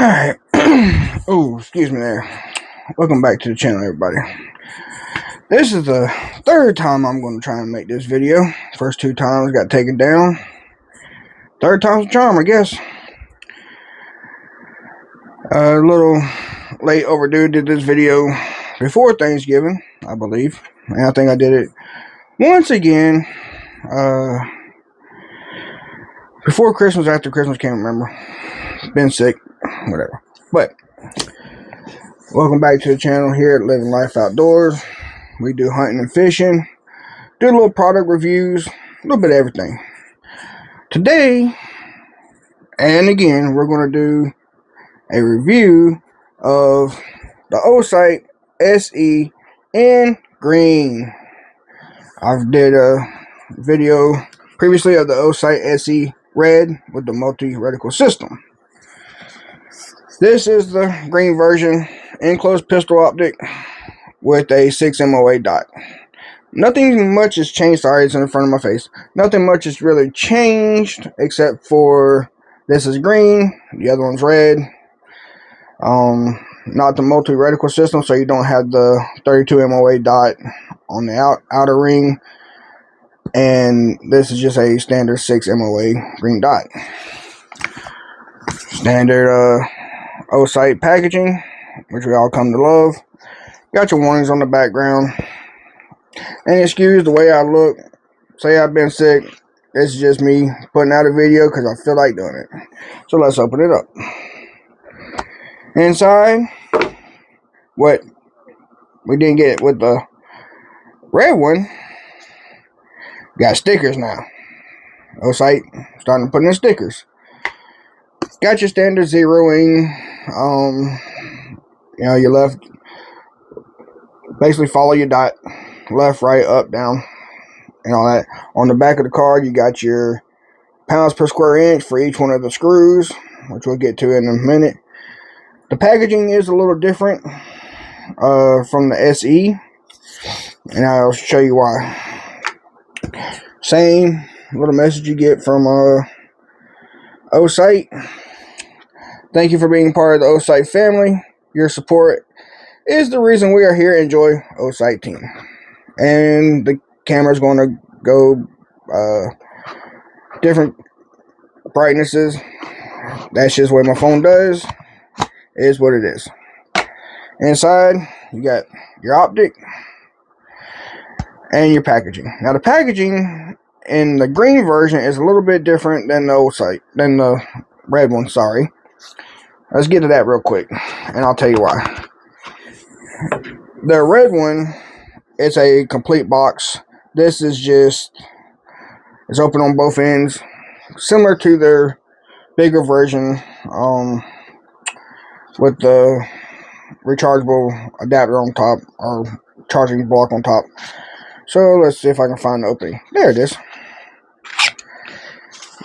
Alright. Oh, excuse me there. Welcome back to the channel, everybody. This is the third time I'm going to try and make this video. First two times got taken down. Third time's a charm, I guess. A little late overdue. Did this video before Thanksgiving, I believe. And I think I did it once again before Christmas, after Christmas, can't remember. Been sick, whatever. But welcome back to the channel here at Living Life Outdoors. We do hunting and fishing, do little product reviews, a little bit of everything. Today, and again, we're going to do a review of the Osight SE in green. I've did a video previously of the Osight SE red with the multi-reticle system. This is the green version, enclosed pistol optic with a 6 MOA dot. Nothing much has changed. Sorry, it's in front of my face. Nothing much has really changed except for this is green, the other one's red. Not the multi-reticle system, so you don't have the 32 MOA dot on the outer ring. And this is just a standard 6 MOA green dot. Standard Osight packaging, which we all come to love. Got your warnings on the background. And excuse the way I look. Say I've been sick. This is just me putting out a video because I feel like doing it. So let's open it up. Inside, what we didn't get with the red one, got stickers now. Osight starting to put in stickers. Got your standard zeroing. You left, basically follow your dot, left, right, up, down, and all that. On the back of the card, you got your pounds per square inch for each one of the screws, which we'll get to in a minute. The packaging is a little different from the SE, and I'll show you why. Same little message you get from Osight. Thank you for being part of the Osight family. Your support is the reason we are here. Enjoy, Osight team. And the camera's going to go different brightnesses. That's just what my phone does. It is what it is. Inside, you got your optic and your packaging. Now the packaging in the green version is a little bit different than the Osight, than the red one. Sorry. Let's get to that real quick, and I'll tell you why. The red one, it's a complete box. This is just, it's open on both ends, similar to their bigger version, with the rechargeable adapter on top, or charging block on top. So let's see if I can find the opening. There it is.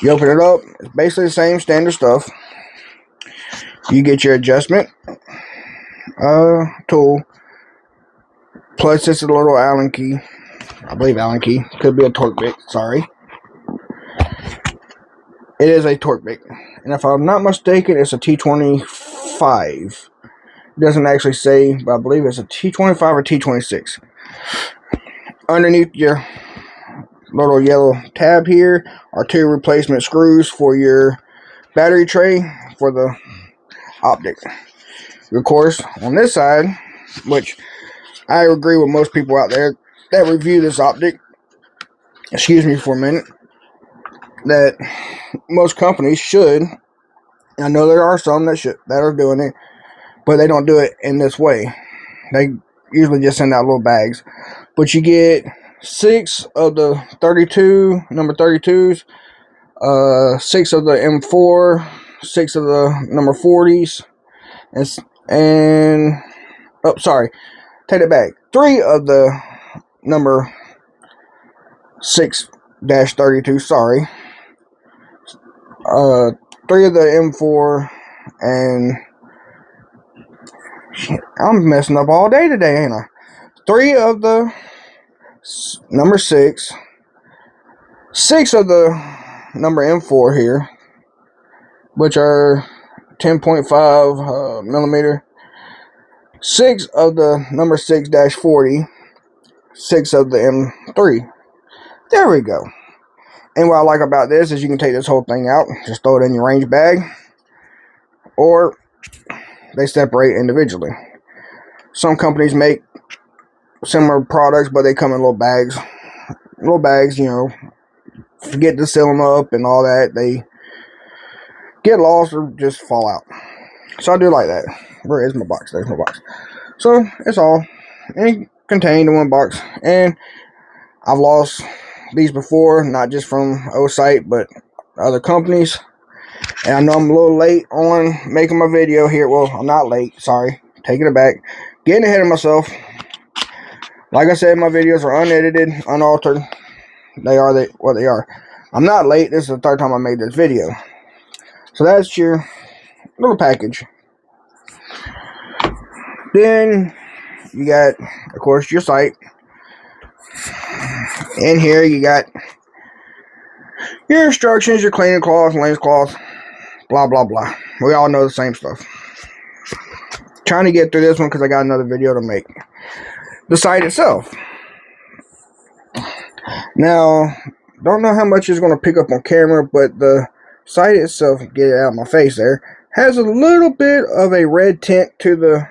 You open it up, it's basically the same standard stuff. You get your adjustment tool, plus it's a little Allen key. I believe Allen key. Could be a torque bit. Sorry. It is a torque bit. And if I'm not mistaken, it's a T25. It doesn't actually say, but I believe it's a T25 or T26. Underneath your little yellow tab here are two replacement screws for your battery tray for the optic. Of course, on this side, which I agree with most people out there that review this optic, excuse me for a minute, that most companies should, I know there are some that are doing it, but they don't do it in this way. They usually just send out little bags. But you get 6 of the 32, number 32s, 6 of the M4, 6 of the number 40s, and oh, sorry, take it back. 3 of the number 6-32, sorry. 3 of the M4, and I'm messing up all day today, ain't I? 3 of the number 6, 6 of the number M4 here, which are 10.5 millimeter. 6 of the number 6-40, 6 of the M3. There we go. And what I like about this is you can take this whole thing out, just throw it in your range bag, or they separate individually. Some companies make similar products, but they come in little bags. Little bags, you know, forget to seal them up and all that. They get lost or just fall out. So I do like that. Where is my box? There's my box. So it's all contained in one box. And I've lost these before, not just from Osight, but other companies. And I know I'm a little late on making my video here. Well, I'm not late, sorry. Taking it back. Getting ahead of myself. Like I said, my videos are unedited, unaltered. They are what they are. I'm not late. This is the third time I made this video. So that's your little package. Then you got, of course, your sight. In here you got your instructions, your cleaning cloth, lens cloth, blah blah blah. We all know the same stuff. Trying to get through this one because I got another video to make. The sight itself. Now, don't know how much it's going to pick up on camera, but the sight itself, get it out of my face there, has a little bit of a red tint to the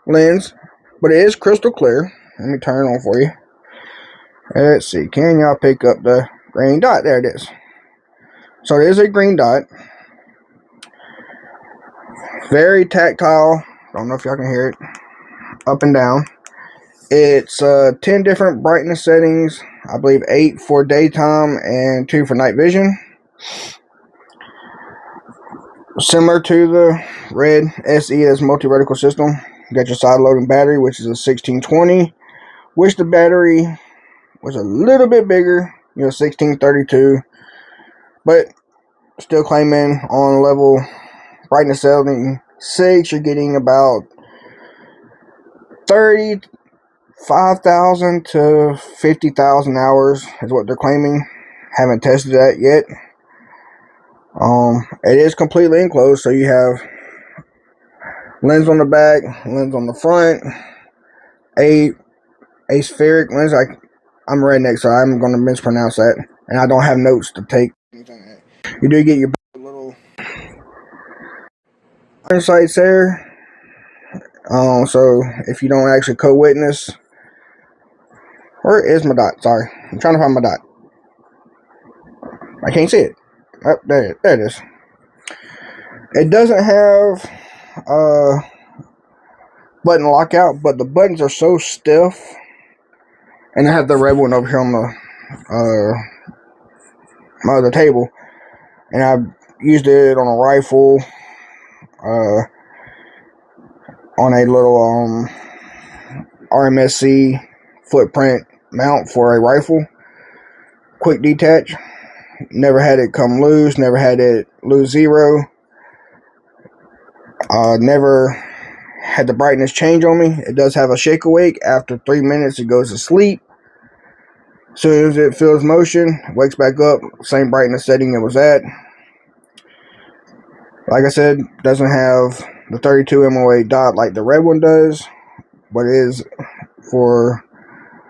lens, but it is crystal clear. Let me turn it on for you. Let's see, can y'all pick up the green dot? There it is. So it is a green dot. Very tactile. Don't know if y'all can hear it. Up and down. It's 10 different brightness settings. I believe 8 for daytime and 2 for night vision. Similar to the red SE as multi-reticle system. You got your side loading battery, which is a 1620. Wish the battery was a little bit bigger, you know, 1632. But still claiming on level brightness setting 6, you're getting about 35,000 to 50,000 hours is what they're claiming. Haven't tested that yet. It is completely enclosed, so you have lens on the back, lens on the front, a spheric lens. I'm redneck, so I'm going to mispronounce that, and I don't have notes to take. You do get your little iron sights there. So if you don't actually co-witness, where is my dot? Sorry, I'm trying to find my dot. I can't see it. Oh, there it is. It doesn't have button lockout, but the buttons are so stiff. And I have the red one over here on the my other table, and I used it on a rifle, on a little RMSC footprint mount for a rifle. Quick detach. Never had it come loose. Never had it lose zero. Never had the brightness change on me. It does have a shake awake. After 3 minutes, it goes to sleep. As soon as it feels motion, wakes back up, same brightness setting it was at. Like I said, doesn't have the 32 MOA dot like the red one does, but it is for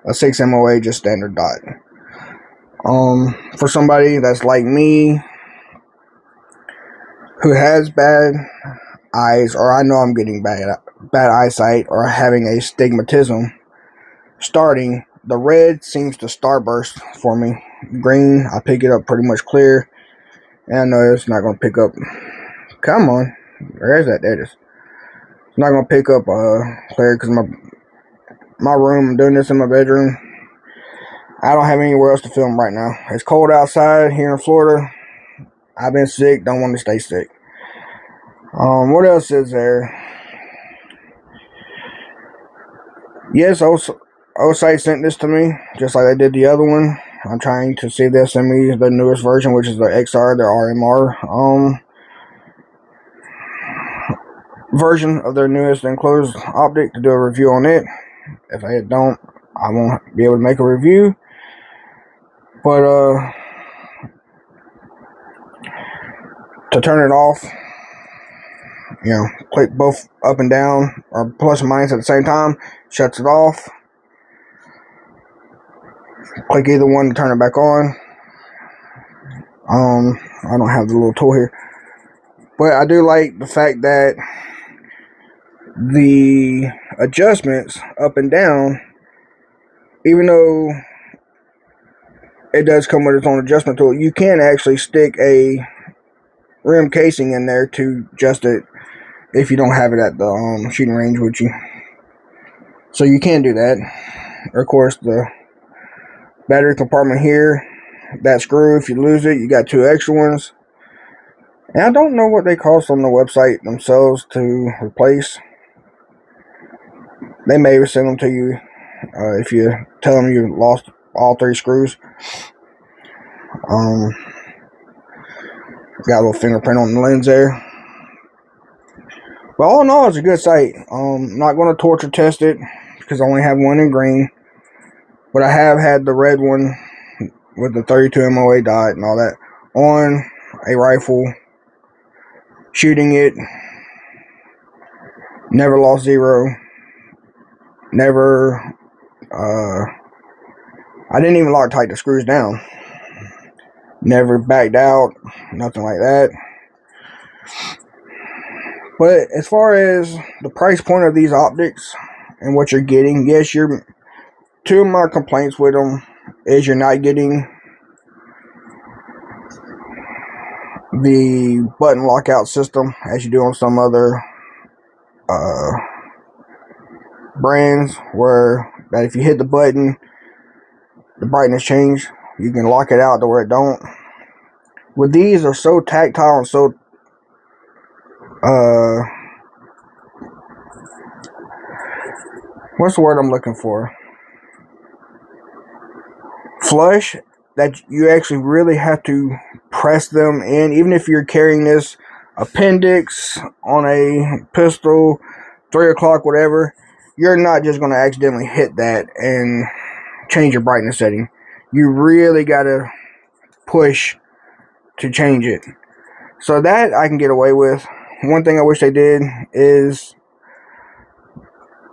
a 6 MOA just standard dot. For somebody that's like me, who has bad eyes, or I know I'm getting bad eyesight, or having astigmatism starting, the red seems to starburst for me. Green, I pick it up pretty much clear, and I know it's not going to pick up. Come on, where is that? There it is. It's not going to pick up clear because my room, I'm doing this in my bedroom. I don't have anywhere else to film right now. It's cold outside here in Florida. I've been sick, don't want to stay sick. What else is there? Yes, Osight sent this to me, just like they did the other one. I'm trying to see if they'll send me the newest version, which is the XR, the RMR version of their newest enclosed optic, to do a review on it. If I don't, I won't be able to make a review. But To turn it off, you know, click both up and down or plus and minus at the same time, shuts it off. Click either one to turn it back on. I don't have the little tool here, but I do like the fact that the adjustments up and down, even though it does come with its own adjustment tool, you can actually stick a rim casing in there to adjust it if you don't have it at the shooting range with you. So you can do that. Of course, the battery compartment here, that screw, if you lose it, you got two extra ones. And I don't know what they cost on the website themselves to replace. They may send them to you if you tell them you lost all three screws. Got a little fingerprint on the lens there. But all in all, it's a good sight. I'm not going to torture test it because I only have one in green. But I have had the red one with the 32 MOA dot and all that on a rifle, shooting it. Never lost zero. Never, I didn't even Loctite the screws down. Never backed out, nothing like that. But as far as the price point of these optics and what you're getting, yes, two of my complaints with them is you're not getting the button lockout system as you do on some other brands, where that if you hit the button, the brightness change, you can lock it out to where it don't. With these, are so tactile and so what's the word I'm looking for? Flush, that you actually really have to press them in. Even if you're carrying this appendix on a pistol, 3 o'clock, whatever, you're not just going to accidentally hit that and change your brightness setting. You really got to push to change it. So that I can get away with. One thing I wish they did is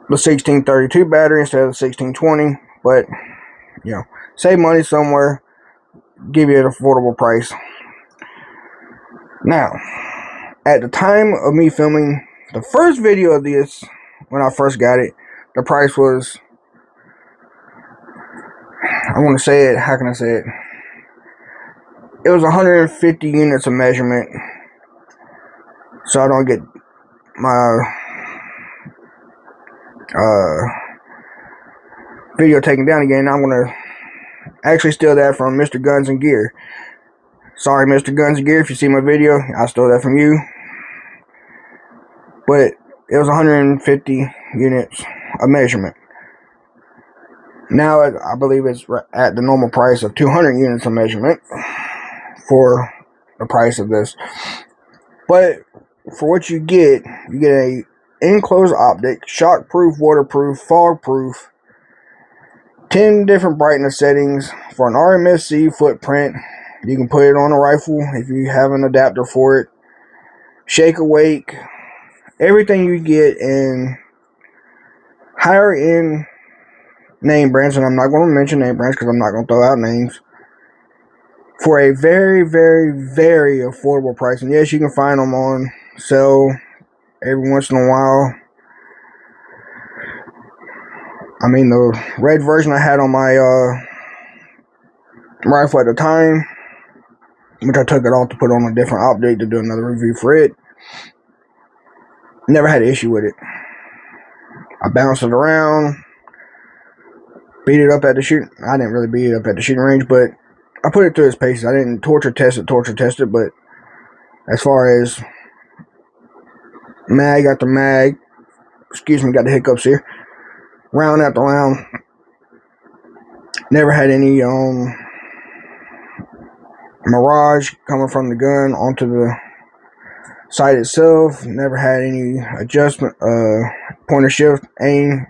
the 1632 battery instead of the 1620, but you know, save money somewhere, give you an affordable price. Now, at the time of me filming the first video of this, when I first got it, the price was, I want to say it, how can I say it? It was 150 units of measurement. So I don't get my video taken down again. I'm going to actually steal that from Mr. Guns and Gear. Sorry, Mr. Guns and Gear, if you see my video, I stole that from you. But it was 150 units of measurement. Now I believe it's at the normal price of 200 units of measurement for the price of this. But for what you get a enclosed optic, shockproof, waterproof, fogproof, 10 different brightness settings for an RMSC footprint. You can put it on a rifle if you have an adapter for it. Shake awake, everything you get in higher end name brands, and I'm not going to mention name brands because I'm not going to throw out names, for a very, very, very affordable price. And yes, you can find them on sale every once in a while. I mean, the red version I had on my rifle at the time, which I took it off to put on a different optic to do another review for it, never had an issue with it. I bounced it around, beat it up at the shooting. I didn't really beat it up at the shooting range, but I put it through its paces. I didn't torture test it, but as far as mag after mag, excuse me, got the hiccups here, round after round, never had any mirage coming from the gun onto the sight itself. Never had any adjustment, point of shift, aim,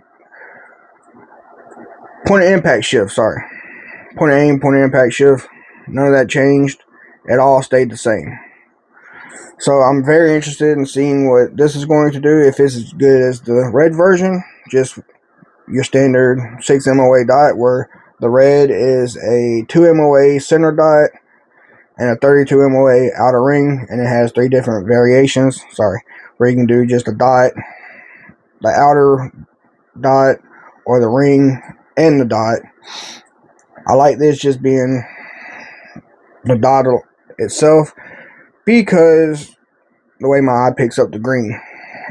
point of impact shift, sorry. Point of aim, point of impact shift, none of that changed. It all stayed the same. So I'm very interested in seeing what this is going to do. If it's as good as the red version, just your standard 6 MOA dot, where the red is a 2 MOA center dot and a 32 MOA outer ring, and it has 3 different variations. Sorry, where you can do just a dot, the outer dot, or the ring and the dot. I like this just being the dot itself because the way my eye picks up the green.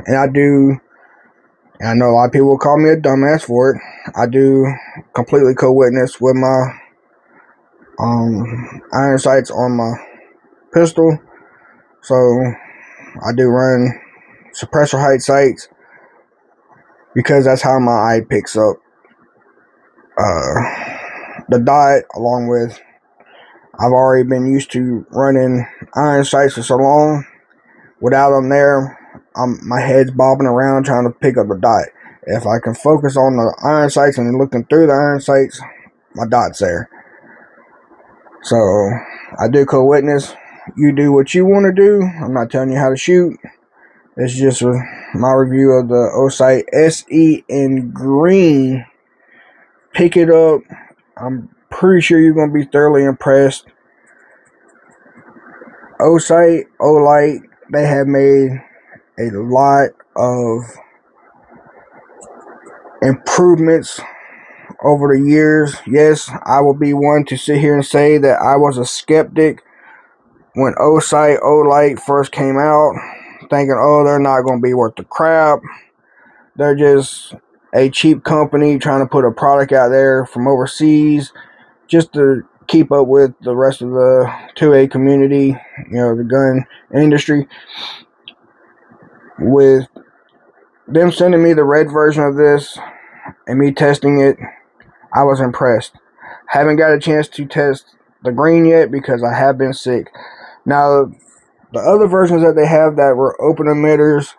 And I know a lot of people will call me a dumbass for it. I do completely co-witness with my iron sights on my pistol. So I do run suppressor height sights because that's how my eye picks up the dot, along with I've already been used to running iron sights for so long. Without them there, my head's bobbing around trying to pick up the dot. If I can focus on the iron sights and looking through the iron sights, my dot's there. So I do co-witness. You do what you want to do. I'm not telling you how to shoot. It's just my review of the Osight SE in green. Pick it up. I'm pretty sure you're going to be thoroughly impressed. Osight, Olight, they have made a lot of improvements over the years. Yes, I will be one to sit here and say that I was a skeptic when Osight, Olight first came out, thinking, oh, they're not going to be worth the crap. They're just a cheap company trying to put a product out there from overseas just to keep up with the rest of the 2A community, the gun industry. With them sending me the red version of this and me testing it, I was impressed. Haven't got a chance to test the green yet because I have been sick. Now, the other versions that they have that were open emitters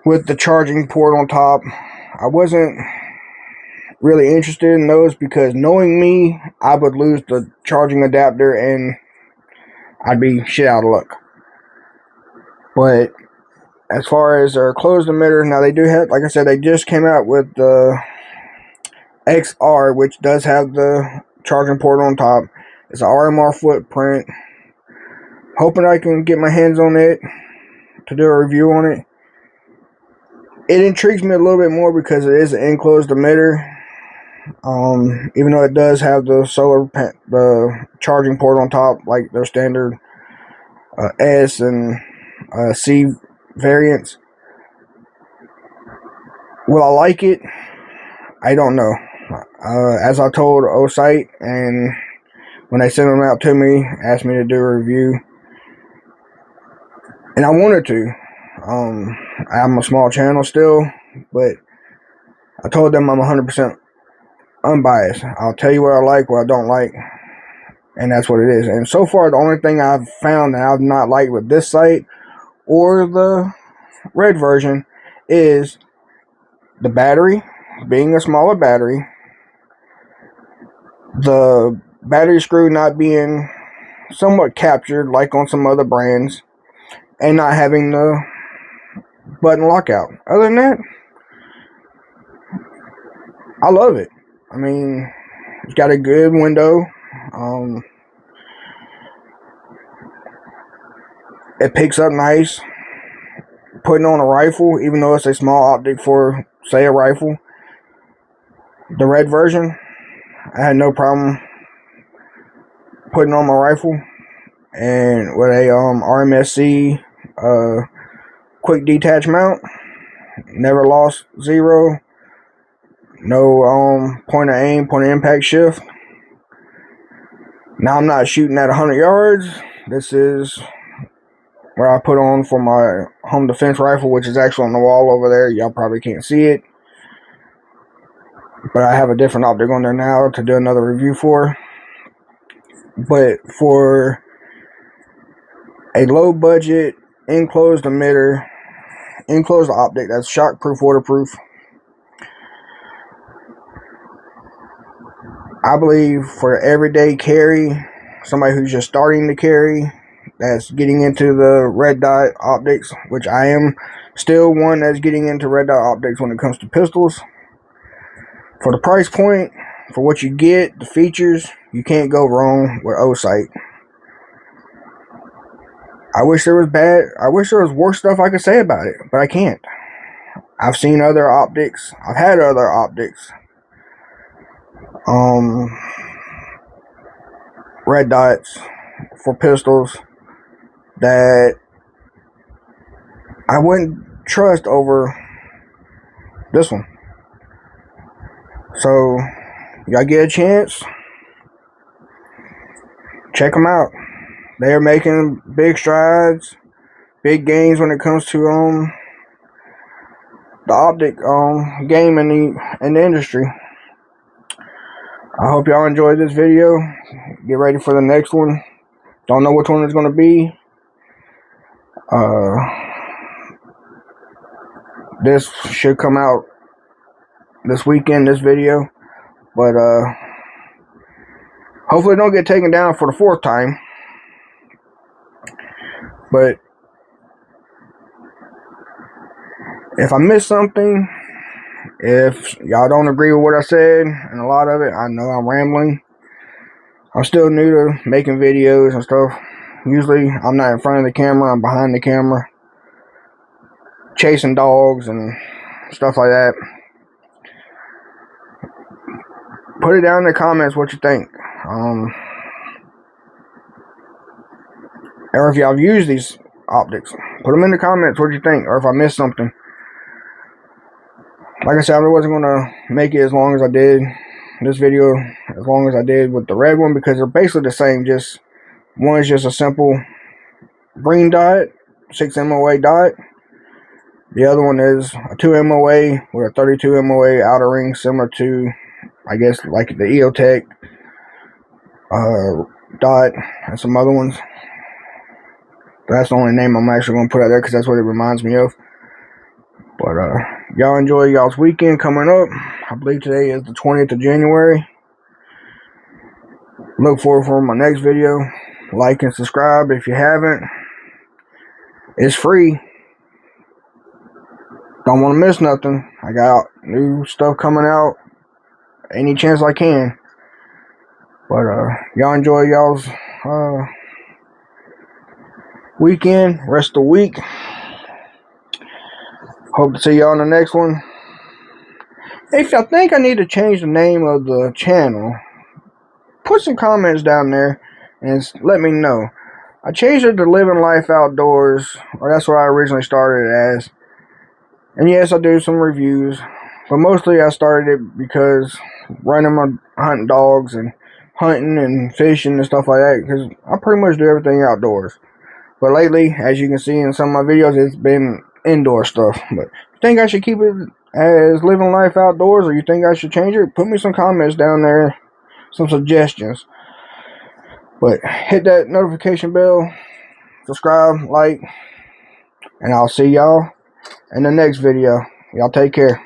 with the charging port on top, I wasn't really interested in those because, knowing me, I would lose the charging adapter and I'd be shit out of luck. But as far as their closed emitters, now they do have, like I said, they just came out with the XR, which does have the charging port on top. It's an RMR footprint. Hoping I can get my hands on it to do a review on it. It intrigues me a little bit more because it is an enclosed emitter. Even though it does have the charging port on top, like their standard S and C variants. Will I like it? I don't know. As I told Osight, and when they sent them out to me, asked me to do a review, and I wanted to. I'm a small channel still, but I told them I'm 100% unbiased. I'll tell you what I like, what I don't like, and that's what it is. And so far, the only thing I've found that I've not liked with this sight or the red version is the battery, being a smaller battery, the battery screw not being somewhat captured like on some other brands, and not having the button lockout. Other than that, I love it. I mean, it's got a good window. It picks up nice. Putting on a rifle, even though it's a small optic for, say, a rifle. The red version, I had no problem putting on my rifle. And with a RMSC quick detach mount, never lost zero. No point of aim, point of impact shift. Now I'm not shooting at 100 yards. This is where I put on for my home defense rifle, which is actually on the wall over there. Y'all probably can't see it, but I have a different optic on there now to do another review for. But for a low budget enclosed emitter, enclosed optic that's shockproof, waterproof, I believe for everyday carry, somebody who's just starting to carry, that's getting into the red dot optics, which I am still one that's getting into red dot optics when it comes to pistols. For the price point, for what you get, the features, you can't go wrong with Osight. I wish there was worse stuff I could say about it, but I can't. I've seen other optics. I've had other optics. Red dots for pistols that I wouldn't trust over this one. So, y'all get a chance, check them out. They are making big strides, big gains when it comes to the optic game in the industry. I hope y'all enjoyed this video. Get ready for the next one. Don't know which one it's going to be. This should come out this weekend, this video. But hopefully it don't get taken down for the 4th time. But if I missed something, if y'all don't agree with what I said, and a lot of it, I know I'm rambling. I'm still new to making videos and stuff. Usually I'm not in front of the camera, I'm behind the camera, chasing dogs and stuff like that. Put it down in the comments what you think. Or if y'all have used these optics, put them in the comments what you think, or if I missed something. Like I said, I wasn't going to make it as long as I did this video, as long as I did with the red one, because they're basically the same. Just one is just a simple green dot, 6 MOA dot. The other one is a 2 MOA with a 32 MOA outer ring, similar to, I guess, like the EOTech dot and some other ones. That's the only name I'm actually going to put out there because that's what it reminds me of. But y'all enjoy y'all's weekend coming up. I believe today is the 20th of January. Look forward for my next video. Like and subscribe if you haven't. It's free. Don't want to miss nothing. I got new stuff coming out any chance I can. But y'all enjoy y'all's weekend, rest of the week. Hope to see y'all in the next one. If y'all think I need to change the name of the channel, put some comments down there and let me know. I changed it to Living Life Outdoors, or that's what I originally started it as. And yes, I do some reviews, but mostly I started it because running my hunting dogs and hunting and fishing and stuff like that, because I pretty much do everything outdoors. But lately, as you can see in some of my videos, it's been indoor stuff. But you think I should keep it as Living Life Outdoors, or you think I should change it? Put me some comments down there, some suggestions. But hit that notification bell, subscribe, like, and I'll see y'all in the next video. Y'all take care.